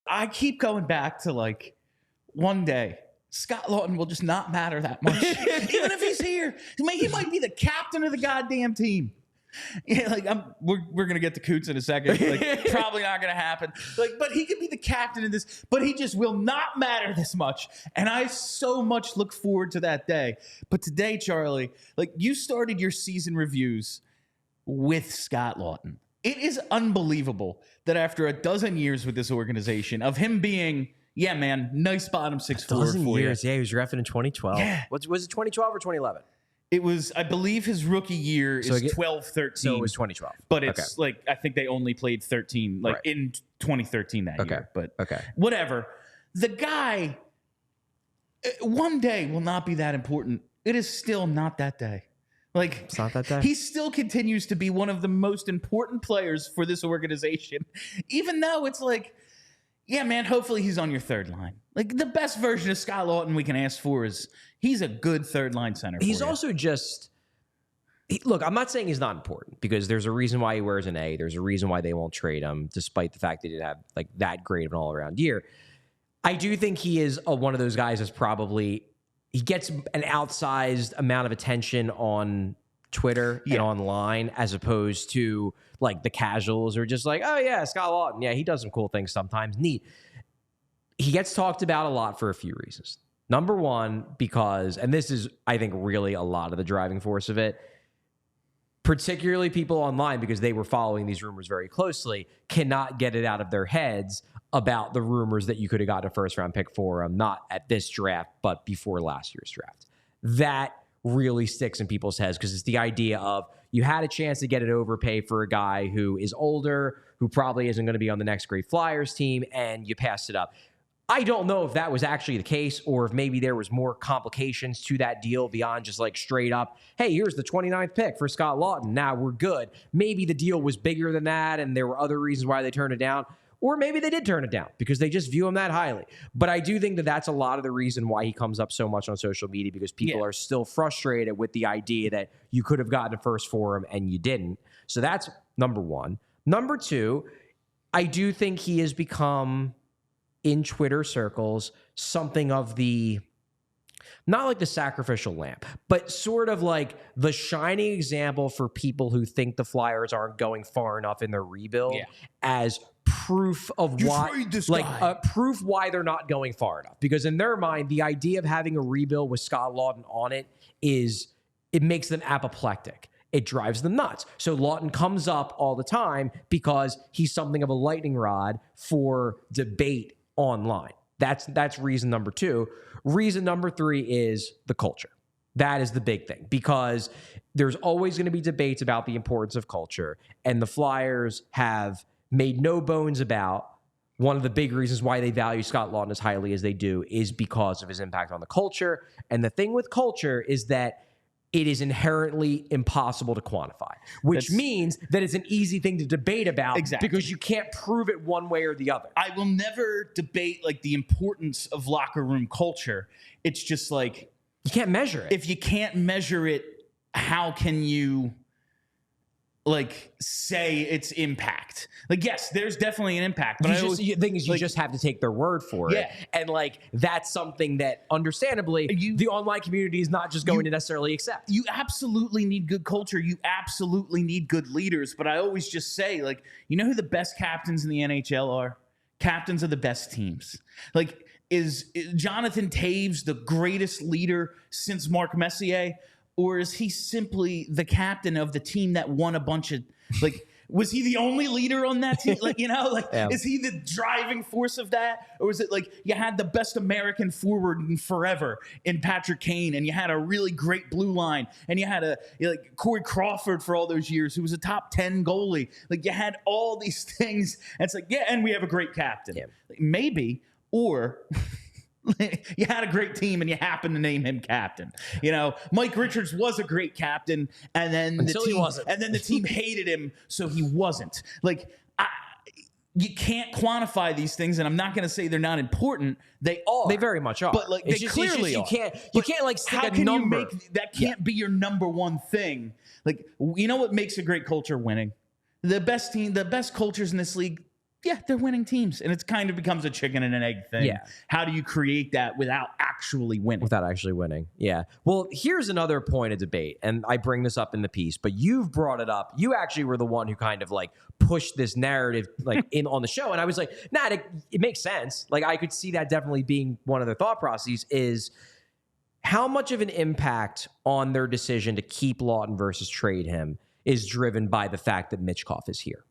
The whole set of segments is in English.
I keep going back to like one day Scott Laughton will just not matter that much. Even if he's here, he might be the captain of the goddamn team. Yeah, like we're gonna get to Coots in a second. Like, probably not gonna happen. Like, but he could be the captain of this, but he just will not matter this much. And I so much look forward to that day. But today, Charlie, like you started your season reviews with Scott Laughton. It is unbelievable that after a dozen years with this organization, of him being, yeah, man, nice bottom six forward for years. you. Yeah, he was drafted in 2012. Yeah. Was it 2012 or 2011? It was, I believe his rookie year is 12-13. So it was 2012. But it's like, I think they only played 13, like in 2013 that year. But whatever. The guy, one day will not be that important. It is still not that day. Like, it's not that day. He still continues to be one of the most important players for this organization, even though it's like, yeah, man, hopefully he's on your third line. Like, the best version of Scott Laughton we can ask for is he's a good third line center. He's also just, look, I'm not saying he's not important, because there's a reason why he wears an A. There's a reason why they won't trade him, despite the fact that he didn't have like that great of an all-around year. I do think he is one of those guys that's probably, he gets an outsized amount of attention on Twitter and online, as opposed to like the casuals are just like, oh yeah, Scott Laughton, yeah, he does some cool things sometimes, neat. He gets talked about a lot for a few reasons. Number one, because, and this is, I think, really a lot of the driving force of it, particularly people online, because they were following these rumors very closely, cannot get it out of their heads about the rumors that you could have gotten a first-round pick for him, not at this draft, but before last year's draft. That really sticks in people's heads, because it's the idea of you had a chance to get an overpay for a guy who is older, who probably isn't going to be on the next great Flyers team, and you passed it up. I don't know if that was actually the case, or if maybe there was more complications to that deal beyond just like straight up, hey, here's the 29th pick for Scott Laughton. Now we're good. Maybe the deal was bigger than that, and there were other reasons why they turned it down. Or maybe they did turn it down because they just view him that highly. But I do think that that's a lot of the reason why he comes up so much on social media, because people are still frustrated with the idea that you could have gotten a first for him and you didn't. So that's number one. Number two, I do think he has become, in Twitter circles, something of the, not like the sacrificial lamb, but sort of like the shining example for people who think the Flyers aren't going far enough in their rebuild as proof of why, like proof why they're not going far enough. Because in their mind, the idea of having a rebuild with Scott Laughton on it is, it makes them apoplectic. It drives them nuts. So Laughton comes up all the time because he's something of a lightning rod for debate online. That's reason number two. Reason number three is the culture. That is the big thing, because there's always going to be debates about the importance of culture, and the Flyers have made no bones about one of the big reasons why they value Scott Laughton as highly as they do is because of his impact on the culture. And the thing with culture is that it is inherently impossible to quantify, which means that it's an easy thing to debate about because you can't prove it one way or the other. I will never debate like the importance of locker room culture. It's just like, you can't measure it. If you can't measure it, how can you like say its impact? Like, yes, there's definitely an impact, but the thing is, you just have to take their word for it. And like, that's something that understandably the online community is not just going to necessarily accept. You absolutely need good culture. You absolutely need good leaders. But I always just say, like, you know who the best captains in the NHL are? Captains of the best teams. Like, is Jonathan Taves the greatest leader since Marc Messier? Or is he simply the captain of the team that won a bunch of, like, was he the only leader on that team? Like, you know, like, is he the driving force of that? Or was it like you had the best American forward in forever in Patrick Kane, and you had a really great blue line, and you had like Corey Crawford for all those years, who was a top 10 goalie. Like, you had all these things. And it's like, yeah, and we have a great captain. Like, maybe, or you had a great team and you happened to name him captain. You know, Mike Richards was a great captain, and then the team hated him, so he wasn't. Like, you can't quantify these things, and I'm not going to say they're not important. They are. They very much are. But like, they clearly are. You can't like stick a number. That can't be your number one thing. Like, you know what makes a great culture? Winning. The best team, the best cultures in this league, Yeah, they're winning teams, and it's kind of becomes a chicken and an egg thing. Yeah. How do you create that without actually winning? Without actually winning. Yeah. Well, here's another point of debate, and I bring this up in the piece, but you've brought it up. You actually were the one who kind of like pushed this narrative like in on the show, and I was like, nah, it makes sense. Like I could see that definitely being one of their thought processes is how much of an impact on their decision to keep Laughton versus trade him is driven by the fact that Mitchkov is here.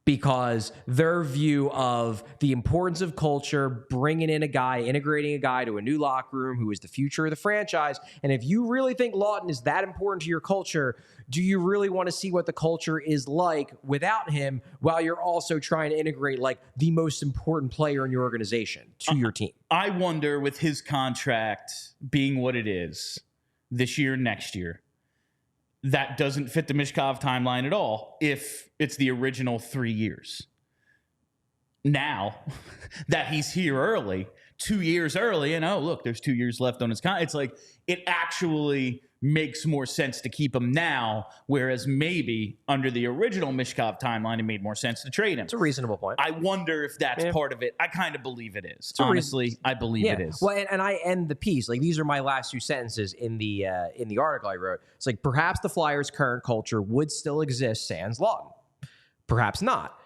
Because their view of the importance of culture, bringing in a guy, integrating a guy to a new locker room who is the future of the franchise. And if you really think Laughton is that important to your culture, do you really want to see what the culture is like without him while you're also trying to integrate like the most important player in your organization to your team? I wonder with his contract being what it is this year and next year, that doesn't fit the Mishkov timeline at all if it's the original 3 years. Now that he's here early, 2 years early, and oh, look, there's 2 years left on his contract. It's like it actually makes more sense to keep him now, whereas maybe under the original Mishkov timeline, it made more sense to trade him. It's a reasonable point. I wonder if that's part of it. I kind of believe it is. Honestly, I believe it is. Well, and I end the piece. Like these are my last two sentences in the article I wrote. It's like perhaps the Flyers' current culture would still exist sans Laughton. Perhaps not.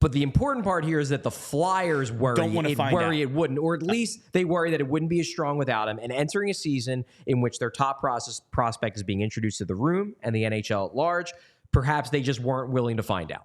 But the important part here is that the Flyers worry it wouldn't, or at least they worry that it wouldn't be as strong without him. And entering a season in which their top prospect is being introduced to the room and the NHL at large, perhaps they just weren't willing to find out.